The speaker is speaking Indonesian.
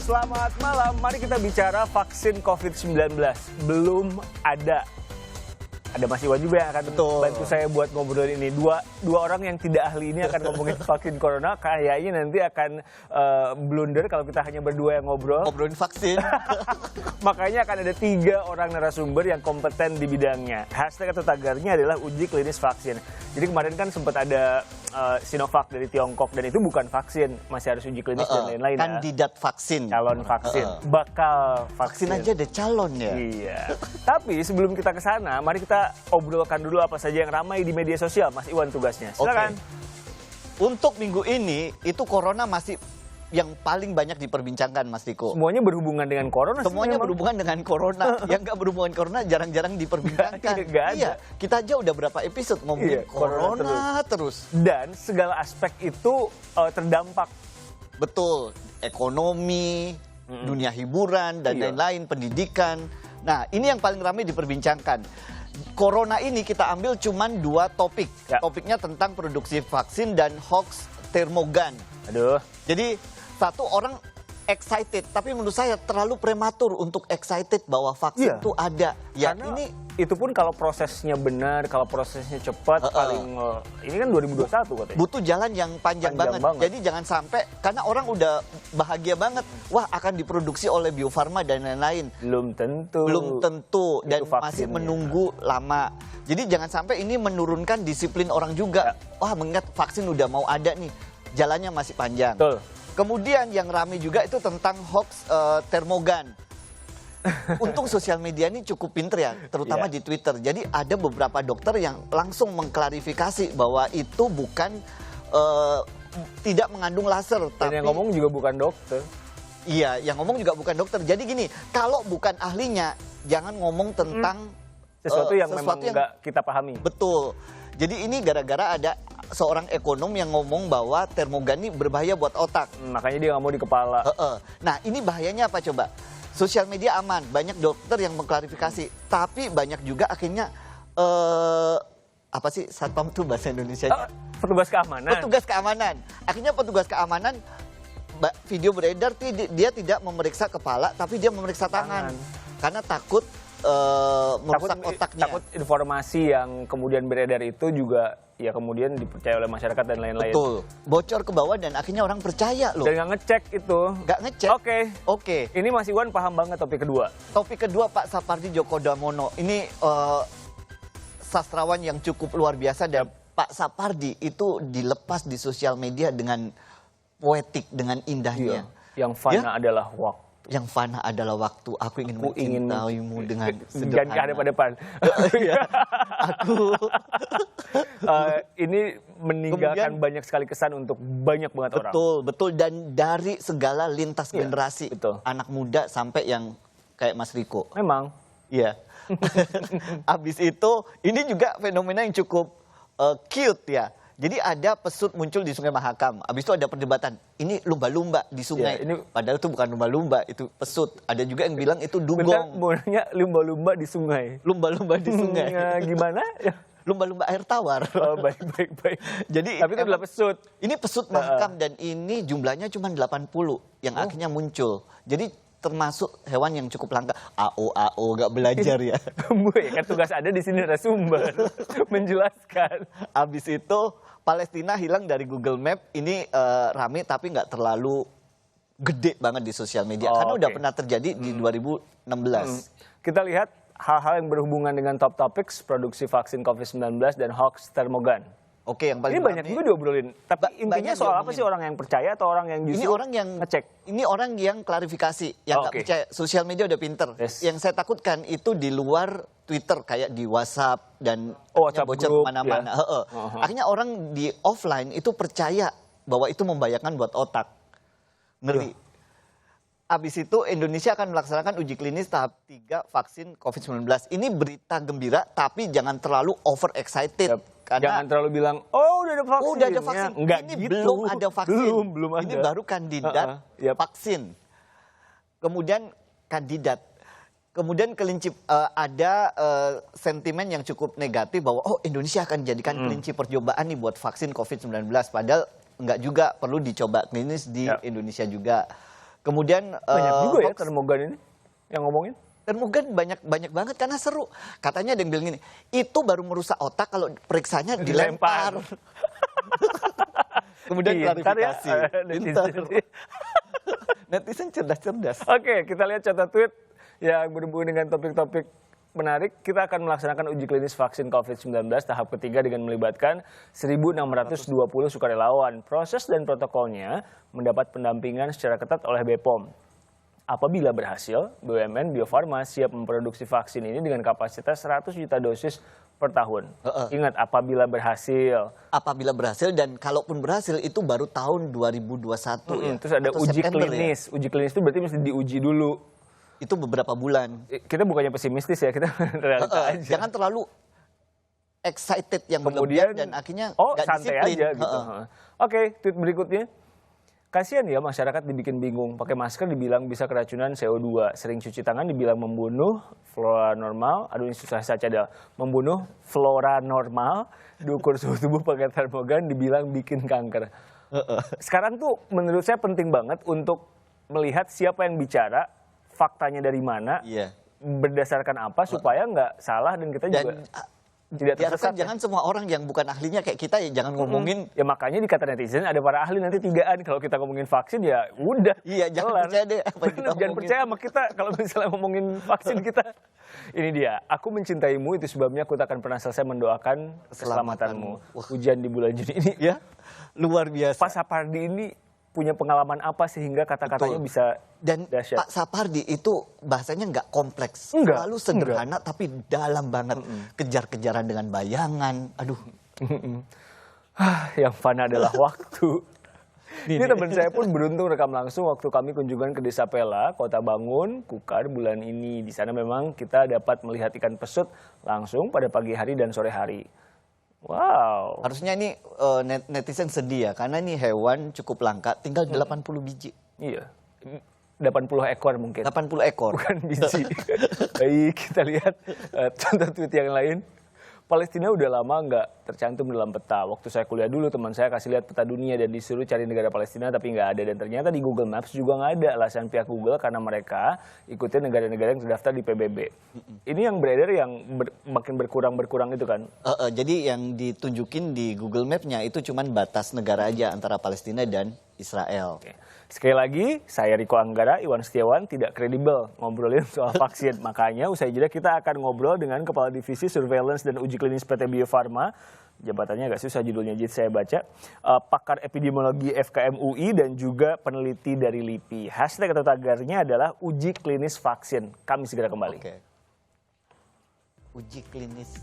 Selamat malam, mari kita bicara vaksin COVID-19. Belum ada. Ada Mas Iwan juga yang akan bantu saya buat ngobrolin ini. Dua orang yang tidak ahli ini akan ngomongin vaksin corona. Kayaknya nanti akan blunder kalau kita hanya berdua yang ngobrol. Ngobrolin vaksin. Makanya akan ada 3 orang narasumber yang kompeten di bidangnya. Hashtag atau tagarnya adalah uji klinis vaksin. Jadi kemarin kan sempat ada Sinovac dari Tiongkok, dan itu bukan vaksin, masih harus uji klinis dan lain-lain. Kandidat vaksin. Calon vaksin. Bakal Vaksin vaksin. aja ada calon ya. Iya. Tapi sebelum kita ke sana, mari kita obrolkan dulu apa saja yang ramai di media sosial. Mas Iwan tugasnya. Silakan. Untuk minggu ini, itu corona masih yang paling banyak diperbincangkan, Mas Riko. Semuanya berhubungan dengan corona. Semuanya berhubungan dengan corona. Yang nggak berhubungan corona jarang-jarang diperbincangkan. Nggak ada. Iya, kita aja udah berapa episode ngomongin corona terus. Dan segala aspek itu terdampak. Betul, ekonomi, dunia hiburan, dan lain-lain, pendidikan. Nah, ini yang paling ramai diperbincangkan. Corona ini kita ambil cuman 2 topik. Ya. Topiknya tentang produksi vaksin dan hoax termogan. Aduh. Jadi satu orang excited, tapi menurut saya terlalu prematur untuk excited bahwa vaksin itu ada. Ya, karena ini itu pun kalau prosesnya benar, kalau prosesnya cepat, paling ini kan 2021 katanya. butuh jalan yang panjang banget. Jadi jangan sampai, karena orang udah bahagia banget, wah akan diproduksi oleh Bio Farma dan lain-lain. Belum tentu. Dan masih menunggu lama. Jadi jangan sampai ini menurunkan disiplin orang juga. Wah, mengingat vaksin udah mau ada nih, jalannya masih panjang. Betul. Kemudian yang ramai juga itu tentang hoax termogan. Untung sosial media ini cukup pinter ya, terutama di Twitter. Jadi ada beberapa dokter yang langsung mengklarifikasi bahwa itu bukan tidak mengandung laser. Dan yang ngomong juga bukan dokter. Iya, yang ngomong juga bukan dokter. Jadi gini, kalau bukan ahlinya, jangan ngomong tentang sesuatu yang memang nggak kita pahami. Betul. Jadi ini gara-gara ada seorang ekonom yang ngomong bahwa termogan ini berbahaya buat otak. Makanya dia nggak mau di kepala. Nah, ini bahayanya apa coba? Sosial media aman, banyak dokter yang mengklarifikasi. Tapi banyak juga akhirnya, apa sih satpam tuh bahasa Indonesianya? Petugas keamanan. Petugas keamanan. Akhirnya petugas keamanan, video beredar, dia tidak memeriksa kepala, tapi dia memeriksa tangan. Karena takut merusak otaknya. Takut informasi yang kemudian beredar itu juga ya kemudian dipercaya oleh masyarakat dan lain-lain. Betul. Bocor ke bawah dan akhirnya orang percaya loh. Dan nggak ngecek itu. Nggak ngecek. Oke. Ini Mas Iwan paham banget topik kedua. Topik kedua Pak Sapardi Djoko Damono. Ini sastrawan yang cukup luar biasa, dan Pak Sapardi itu dilepas di sosial media dengan poetik, dengan indahnya. Yang fana adalah waktu. Yang fana adalah waktu. Aku ingin mencintaimu dengan sederhana. Jangan ke hadapan-hadapan. Ini meninggalkan banyak sekali kesan untuk banyak banget orang. Betul. Dan dari segala lintas generasi. Anak muda sampai yang kayak Mas Riko. Memang. Iya. Habis itu, ini juga fenomena yang cukup cute ya. Jadi ada pesut muncul di Sungai Mahakam. Habis itu ada perdebatan. Ini lumba-lumba di sungai. Padahal itu bukan lumba-lumba, itu pesut. Ada juga yang bilang itu dugong. Mau nanya lumba-lumba di sungai. Lumba-lumba di sungai. Gimana? Lumba-lumba air tawar. Baik. Jadi tapi itu adalah pesut. Ini pesut Mahakam, dan ini jumlahnya cuma 80 yang akhirnya muncul. Jadi termasuk hewan yang cukup langka. Nggak belajar ya. Kan tugas ada di sini narasumber menjelaskan. Habis itu Palestina hilang dari Google Map. Ini rame tapi nggak terlalu gede banget di sosial media. Karena udah pernah terjadi di 2016. Kita lihat hal-hal yang berhubungan dengan top topics, produksi vaksin COVID-19 dan hoax termogan. Oke, yang paling ini banyak juga diobrolin. Tapi intinya soal apa sih, orang yang percaya atau orang yang justru ini orang yang ngecek? Ini orang yang klarifikasi, yang nggak percaya. Sosial media udah pinter. Yang saya takutkan itu di luar Twitter, kayak di WhatsApp dan WhatsApp bocor kemana-mana. Akhirnya orang di offline itu percaya bahwa itu membahayakan buat otak. Ngeri. Abis itu Indonesia akan melaksanakan uji klinis tahap 3 vaksin COVID-19. Ini berita gembira, tapi jangan terlalu over excited. Karena jangan terlalu bilang, udah ada vaksin. Udah ada vaksin. Enggak ini gitu. Belum ada vaksin. Belum ada. Ini baru kandidat vaksin. Kemudian kandidat. Kemudian ada sentimen yang cukup negatif bahwa Indonesia akan dijadikan kelinci percobaan nih buat vaksin COVID-19. Padahal enggak juga, perlu dicoba klinis di Indonesia juga. Kemudian Banyak juga ya hoax. termogan ini yang ngomongin. Termogan banyak banget karena seru. Katanya ada yang bilang gini, itu baru merusak otak kalau periksanya dilempar. Kemudian Pintar ya, klarifikasi. netizen. Netizen cerdas-cerdas. Oke, kita lihat contoh tweet yang berhubungan dengan topik-topik menarik. Kita akan melaksanakan uji klinis vaksin COVID-19 tahap ketiga dengan melibatkan 1.620 sukarelawan. Proses dan protokolnya mendapat pendampingan secara ketat oleh BPOM. Apabila berhasil, BUMN Bio Farma siap memproduksi vaksin ini dengan kapasitas 100 juta dosis per tahun. Ingat, apabila berhasil. Apabila berhasil dan kalaupun berhasil itu baru tahun 2021 ya. Terus ada Atau uji September klinis. ya. Uji klinis itu berarti mesti diuji dulu. Itu beberapa bulan. Kita bukannya pesimistis ya, kita realita aja. Jangan terlalu excited yang Kemudian, berlebihan dan akhirnya santai disiplin. aja gitu. Oke, tweet berikutnya. Kasihan ya masyarakat dibikin bingung. Pakai masker dibilang bisa keracunan CO2. Sering cuci tangan dibilang membunuh flora normal. Aduh ini susah saya cadel. Membunuh flora normal. Diukur suhu tubuh pakai termogan dibilang bikin kanker. Sekarang tuh menurut saya penting banget untuk melihat siapa yang bicara, faktanya dari mana, Iya. berdasarkan apa supaya nggak salah dan kita juga tidak diharapkan tersesat. jangan semua orang yang bukan ahlinya kayak kita ya jangan ngomongin. Ya makanya di kata netizen ada para ahli nanti 3an. Kalau kita ngomongin vaksin ya udah. Iya, jangan kelar. percaya deh apa yang kita Jangan ngomongin. percaya sama kita kalau misalnya ngomongin vaksin kita. Ini dia, aku mencintaimu itu sebabnya aku tak akan pernah selesai mendoakan keselamatanmu. Wah. Hujan di bulan Juni ini. Ya, luar biasa. Pak Sapardi ini punya pengalaman apa sehingga kata-katanya Betul. bisa Dan dahsyat? Pak Sapardi itu bahasanya nggak kompleks, Enggak, selalu sederhana tapi dalam banget. Kejar-kejaran dengan bayangan, aduh. Yang fana adalah waktu. Ini teman saya pun beruntung rekam langsung waktu kami kunjungan ke Desa Pela, Kota Bangun, Kukar bulan ini. Di sana memang kita dapat melihat ikan pesut langsung pada pagi hari dan sore hari. Wow. Harusnya ini netizen sedih ya, karena ini hewan cukup langka, tinggal 80 biji. Iya. 80 ekor mungkin. 80 ekor. Bukan biji. Baik, kita lihat contoh tweet yang lain. Palestina udah lama nggak tercantum dalam peta. Waktu saya kuliah dulu teman saya kasih lihat peta dunia dan disuruh cari negara Palestina tapi nggak ada. Dan ternyata di Google Maps juga nggak ada. Alasan pihak Google karena mereka ikutin negara-negara yang terdaftar di PBB. Ini yang beredar yang makin berkurang itu kan. Jadi yang ditunjukin di Google Map-nya itu cuman batas negara aja antara Palestina dan Israel. Oke. Sekali lagi, saya Riko Anggara, Iwan Setiawan, tidak kredibel ngobrolin soal vaksin. Makanya usai jeda kita akan ngobrol dengan Kepala Divisi Surveillance dan Uji Klinis PT Bio Farma. Jabatannya agak susah judulnya, jadi saya baca. Pakar epidemiologi FKM UI dan juga peneliti dari LIPI. Hashtag atau tagarnya adalah uji klinis vaksin. Kami segera kembali. Oke. Uji klinis